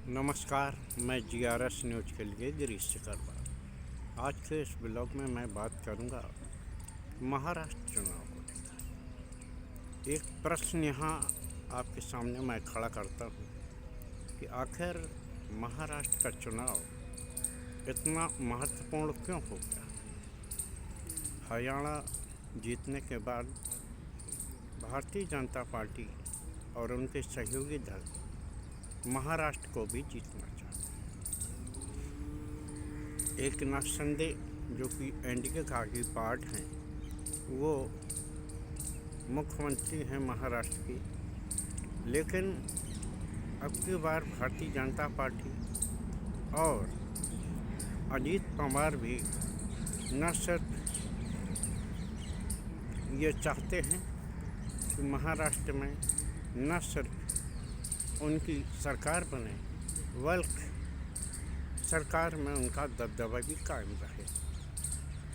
नमस्कार। मैं GRS news के लिए गिरीश सिकरवार। आज के इस ब्लॉग में मैं बात करूंगा महाराष्ट्र चुनाव को लेकर। एक प्रश्न यहाँ आपके सामने मैं खड़ा करता हूँ कि आखिर महाराष्ट्र का चुनाव इतना महत्वपूर्ण क्यों हो गया। हरियाणा जीतने के बाद भारतीय जनता पार्टी और उनके सहयोगी दल महाराष्ट्र को भी जीतना चाहते हैं। एकनाथ शिंदे जो कि एनडीए का ही पार्ट हैं, वो मुख्यमंत्री हैं महाराष्ट्र की। लेकिन अब की बार भारतीय जनता पार्टी और अजीत पवार भी न सिर्फ ये चाहते हैं कि महाराष्ट्र में न सिर्फ उनकी सरकार बने, बल्कि सरकार में उनका दबदबा भी कायम रहे।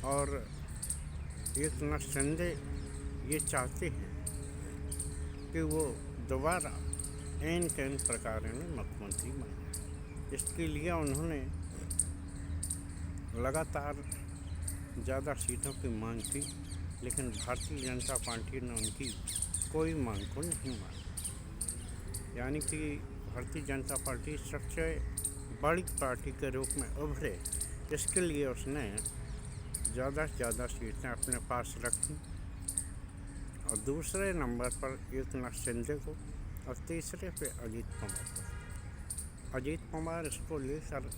और एकनाथ शिंदे ये चाहते हैं कि वो दोबारा एन कैन प्रकार में मुख्यमंत्री बने। इसके लिए उन्होंने लगातार ज़्यादा सीटों की मांग की, लेकिन भारतीय जनता पार्टी ने उनकी कोई मांग को नहीं माना। यानी कि भारतीय जनता पार्टी सबसे बड़ी पार्टी के रूप में उभरे, इसके लिए उसने ज़्यादा से ज़्यादा सीटें अपने पास रखी और दूसरे नंबर पर एकनाथ शिंदे को और तीसरे पे अजीत पवार को। अजीत पवार इसको लेकर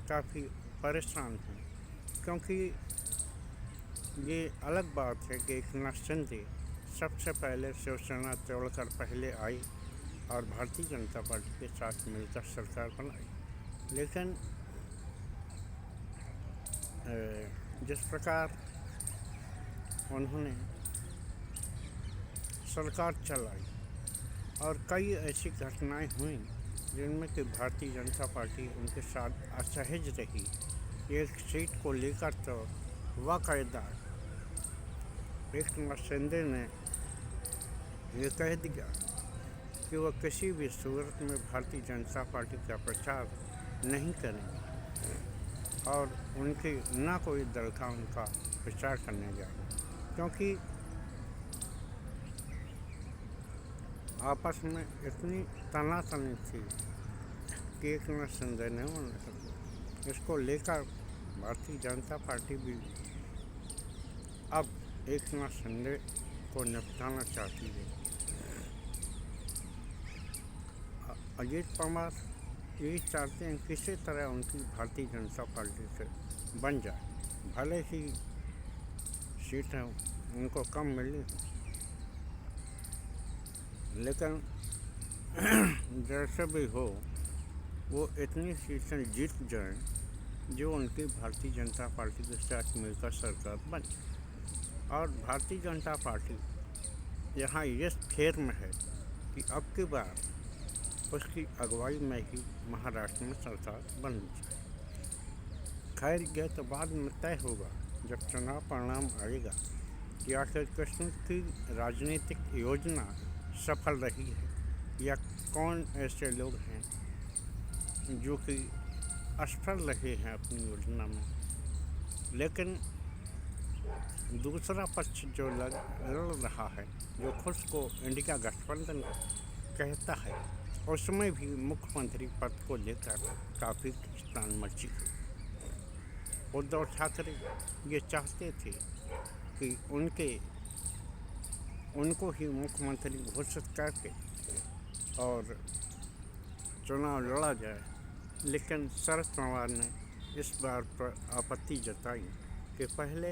काफ़ी परेशान हैं, क्योंकि ये अलग बात है कि एकनाथ शिंदे सबसे पहले शिवसेना तोड़कर पहले आई और भारतीय जनता पार्टी के साथ मिलकर सरकार बनाई। लेकिन जिस प्रकार उन्होंने सरकार चलाई और कई ऐसी घटनाएं हुई जिनमें कि भारतीय जनता पार्टी उनके साथ असहज रही। एक सीट को लेकर तो बाकायदा एकनाथ शिंदे ने ये कह दिया कि वह किसी भी सूरत में भारतीय जनता पार्टी का प्रचार नहीं करेंगे और उनके ना कोई दल का उनका प्रचार करने जाए, क्योंकि आपस में इतनी तनातनी थी कि एकनाथ शिंदे ने इसको लेकर भारतीय जनता पार्टी भी अब एकनाथ शिंदे को निपटाना चाहती है। अजीत पवार यही चाहते हैं किसी तरह उनकी भारतीय जनता पार्टी से बन जाए, भले ही सीटें उनको कम मिली, लेकिन जैसे भी हो वो इतनी सीटें जीत जाएं जो उनकी भारतीय जनता पार्टी के साथ मिलकर सरकार बने। और भारतीय जनता पार्टी यहाँ इस फेर में है कि अब की बार उसकी अगुवाई में ही महाराष्ट्र में सरकार बननी चाहिए। खैर यह तो बाद में तय होगा जब चुनाव परिणाम आएगा कि आखिर कृष्ण की राजनीतिक योजना सफल रही है या कौन ऐसे लोग हैं जो कि असफल रहे हैं अपनी योजना में। लेकिन दूसरा पक्ष जो लड़ रहा है, जो खुद को इंडिया गठबंधन कहता है, उसमें भी मुख्यमंत्री पद को लेकर काफ़ी खींचतान मची है। उद्धव ठाकरे ये चाहते थे कि उनको ही मुख्यमंत्री घोषित करके और चुनाव लड़ा जाए, लेकिन शरद पवार ने इस बार पर आपत्ति जताई कि पहले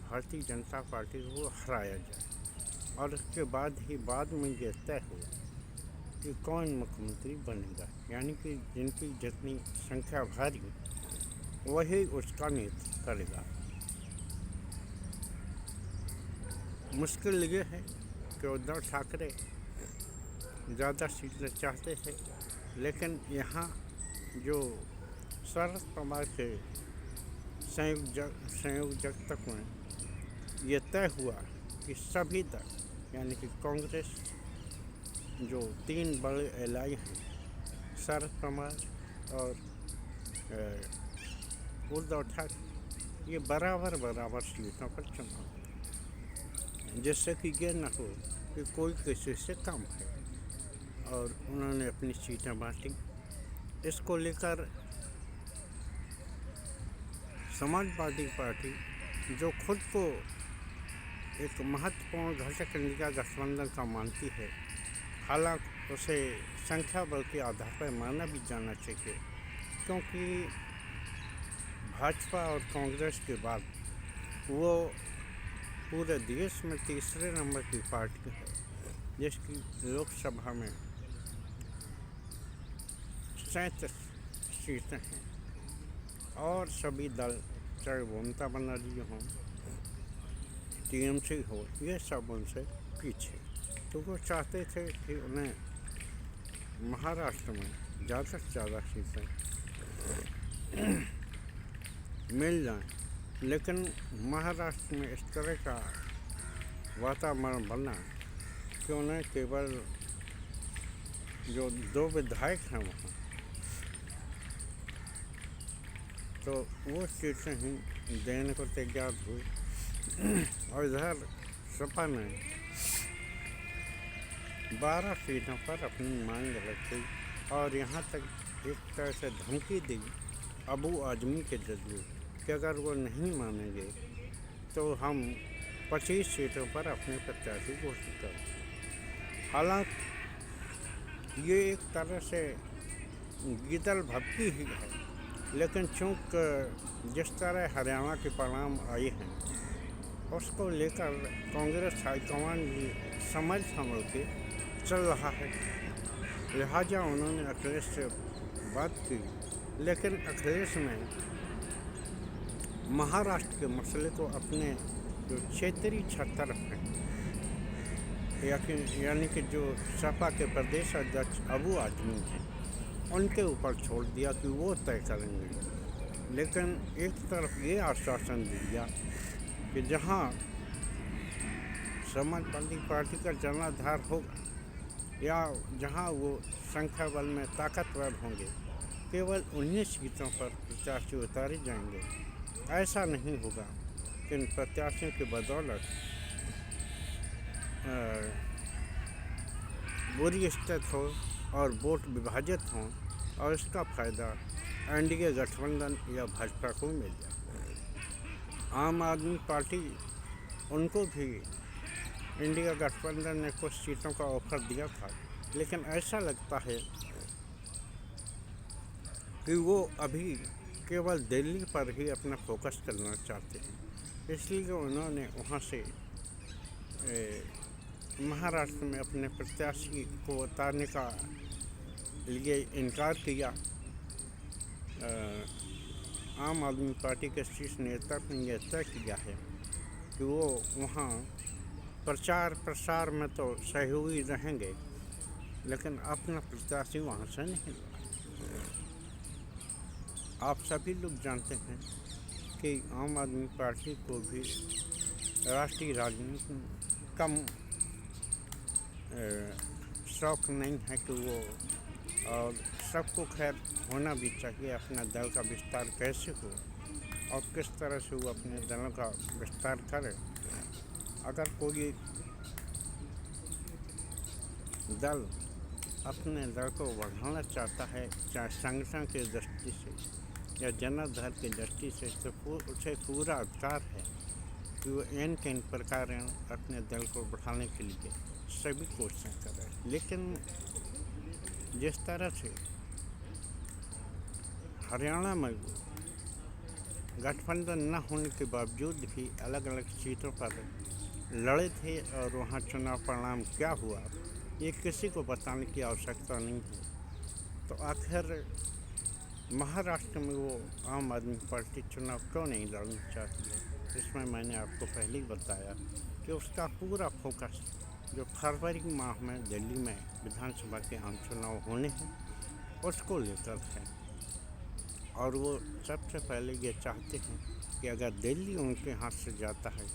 भारतीय जनता पार्टी को हराया जाए और उसके बाद में ये तय हो कि कौन मुख्यमंत्री बनेगा। यानी कि जिनकी जितनी संख्या भारी वही उसका नेतृत्व करेगा। मुश्किल ये है कि उद्धव ठाकरे ज़्यादा सीटें चाहते थे, लेकिन यहाँ जो शरद पवार के संयोजक में ये तय हुआ कि सभी दल यानी कि कांग्रेस जो तीन बड़े एलाई हैं, शरद पवार, और उद्धव ठाकरे, ये बराबर सीटों पर चुनाव, जिससे कि ये न हो कि कोई किसी से कम है। और उन्होंने अपनी सीटें बांटी। इसको लेकर समाजवादी पार्टी, जो खुद को एक महत्वपूर्ण घटक इंडिया गठबंधन का मानती है, हालांकि उसे संख्या बल के आधार पर माना भी जाना चाहिए, क्योंकि भाजपा और कांग्रेस के बाद वो पूरे देश में तीसरे नंबर की पार्टी है, जिसकी लोकसभा में 37 सीटें हैं और सभी दल, चाहे वो ममता बनर्जी हों, टीएमसी हो, ये सब उनसे पीछे। तो वो चाहते थे कि उन्हें महाराष्ट्र में ज़्यादा से ज़्यादा सीटें मिल जाएं, लेकिन महाराष्ट्र में इस तरह का वातावरण बना कि उन्हें केवल जो 2 विधायक हैं वहाँ, तो वो सीटें ही देने को तैयार हुई। और इधर सपा ने 12 सीटों पर अपनी मांग रखी और यहाँ तक एक तरह से धमकी दी अबू आजमी के जरिए कि अगर वो नहीं मानेंगे तो हम 25 सीटों पर अपने प्रत्याशी घोषित करेंगे। हालांकि ये एक तरह से गीदड़ भभकी ही है, लेकिन चूँकि जिस तरह हरियाणा के परिणाम आए हैं उसको लेकर कांग्रेस हाईकमान भी समझ संभल के चल रहा है। लिहाजा उन्होंने अखिलेश से बात की, लेकिन अखिलेश ने महाराष्ट्र के मसले को अपने जो क्षेत्रीय छतर हैं, यानी कि जो सपा के प्रदेश अध्यक्ष अबू आजमी हैं, उनके ऊपर छोड़ दिया कि वो तय करेंगे। लेकिन एक तरफ ये आश्वासन दिया कि जहां समाजवादी पार्टी का जनाधार होगा या जहां वो संख्या बल में ताकतवर होंगे, केवल उन्हीं सीटों पर प्रत्याशी उतारे जाएंगे। ऐसा नहीं होगा कि इन प्रत्याशियों की बदौलत बुरी स्थिति हो और वोट विभाजित हों और इसका फ़ायदा एनडीए गठबंधन या भाजपा को मिल जाए। आम आदमी पार्टी, उनको भी इंडिया गठबंधन ने कुछ सीटों का ऑफर दिया था, लेकिन ऐसा लगता है कि वो अभी केवल दिल्ली पर ही अपना फोकस करना चाहते हैं। इसलिए उन्होंने वहाँ से महाराष्ट्र में अपने प्रत्याशी को उतारने का लिए इनकार किया। आम आदमी पार्टी के शीर्ष नेतृत्व ने यह तय किया है कि वो वहाँ प्रचार प्रसार में तो सहयोगी रहेंगे, लेकिन अपना प्रत्याशी वहाँ से नहीं लाएंगे। आप सभी लोग जानते हैं कि आम आदमी पार्टी को भी राष्ट्रीय राजनीति में कम शौक नहीं है कि वो, और सबको खैर होना भी चाहिए अपना दल का विस्तार कैसे हो और किस तरह से वो अपने दलों का विस्तार करे। अगर कोई दल अपने दल को बढ़ाना चाहता है, चाहे संगठन की दृष्टि से या जनाधार की दृष्टि से, तो उसे पूरा अधिकार है कि वो इन प्रकार अपने दल को बढ़ाने के लिए सभी कोशिशें करें। लेकिन जिस तरह से हरियाणा में गठबंधन न होने के बावजूद भी अलग अलग सीटों पर लड़े थे और वहाँ चुनाव परिणाम क्या हुआ ये किसी को बताने की आवश्यकता नहीं है, तो आखिर महाराष्ट्र में वो आम आदमी पार्टी चुनाव क्यों नहीं लड़ना चाहती है। इसमें मैंने आपको पहले ही बताया कि उसका पूरा फोकस जो फरवरी माह में दिल्ली में विधानसभा के आम चुनाव होने हैं उसको लेकर है। और वो सबसे पहले ये चाहते हैं कि अगर दिल्ली उनके हाथ से जाता है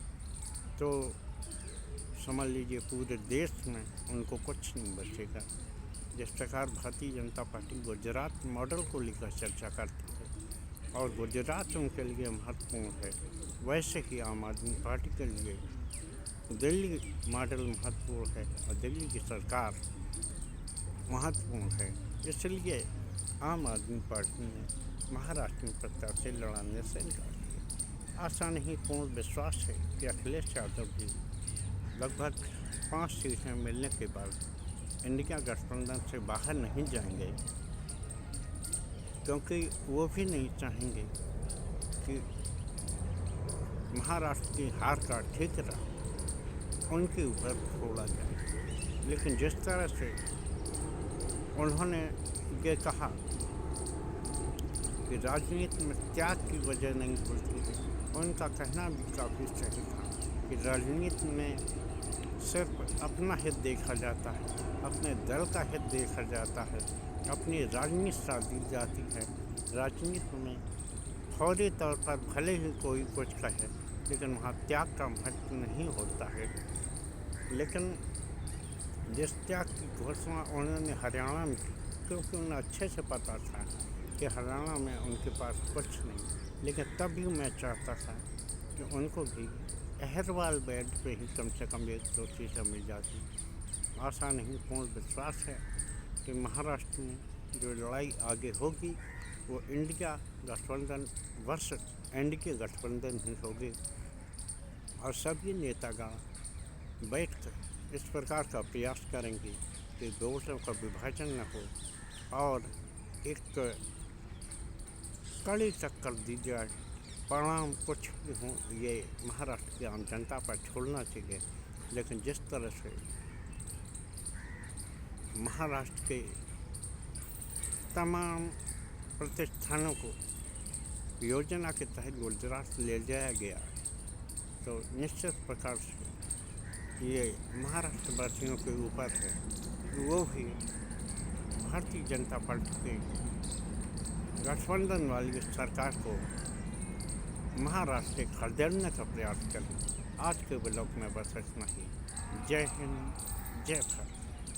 तो समझ लीजिए पूरे देश में उनको कुछ नहीं बचेगा। जिस प्रकार भारतीय जनता पार्टी गुजरात मॉडल को लेकर चर्चा करती है और गुजरात उनके लिए महत्वपूर्ण है, वैसे ही आम आदमी पार्टी के लिए दिल्ली मॉडल महत्वपूर्ण है और दिल्ली की सरकार महत्वपूर्ण है। इसलिए आम आदमी पार्टी ने महाराष्ट्र में प्रत्याशी लड़ाने से इनकार किया। आशा नहीं, पूर्ण विश्वास है कि अखिलेश यादव भी लगभग 5 सीटें मिलने के बाद इंडिया गठबंधन से बाहर नहीं जाएंगे, क्योंकि वो भी नहीं चाहेंगे कि महाराष्ट्र की हार का ठेकेदार उनके ऊपर छोड़ा जाए। लेकिन जिस तरह से उन्होंने ये कहा कि राजनीति में त्याग की वजह नहीं होती है, उनका कहना भी काफ़ी सही था कि राजनीति में सिर्फ अपना हित देखा जाता है, अपने दल का हित देखा जाता है, अपनी राजनीति साथ दी जाती है। राजनीति में फौरी तौर पर भले ही कोई कुछ कहे, लेकिन वहाँ त्याग का महत्व नहीं होता है। लेकिन जिस त्याग की घोषणा उन्होंने हरियाणा में की, क्योंकि उन्हें अच्छे से पता था कि हरियाणा में उनके पास कुछ नहीं, लेकिन तब भी मैं चाहता था कि उनको भी अहरवाल बेड पे ही कम से कम 1-2 सीटें मिल जाती। आशा नहीं, पूर्ण विश्वास है कि महाराष्ट्र में जो लड़ाई आगे होगी वो इंडिया गठबंधन वर्ष एनडीए गठबंधन ही होगी और सभी नेतागण बैठकर इस प्रकार का प्रयास करेंगे कि वोटों का विभाजन न हो और एक कड़ी टक्कर दी जाए। परिणाम कुछ भी हों, ये महाराष्ट्र की आम जनता पर छोड़ना चाहिए। लेकिन जिस तरह से महाराष्ट्र के तमाम प्रतिष्ठानों को योजना के तहत गुजरात ले जाया गया, तो निश्चित प्रकार से ये महाराष्ट्र वासियों के ऊपर है कि वो भी भारतीय जनता पार्टी के गठबंधन वाली सरकार को महाराष्ट्र से खदेड़ने का प्रयास करें। आज के ब्लॉग में बस इतना ही। जय हिंद, जय भारत।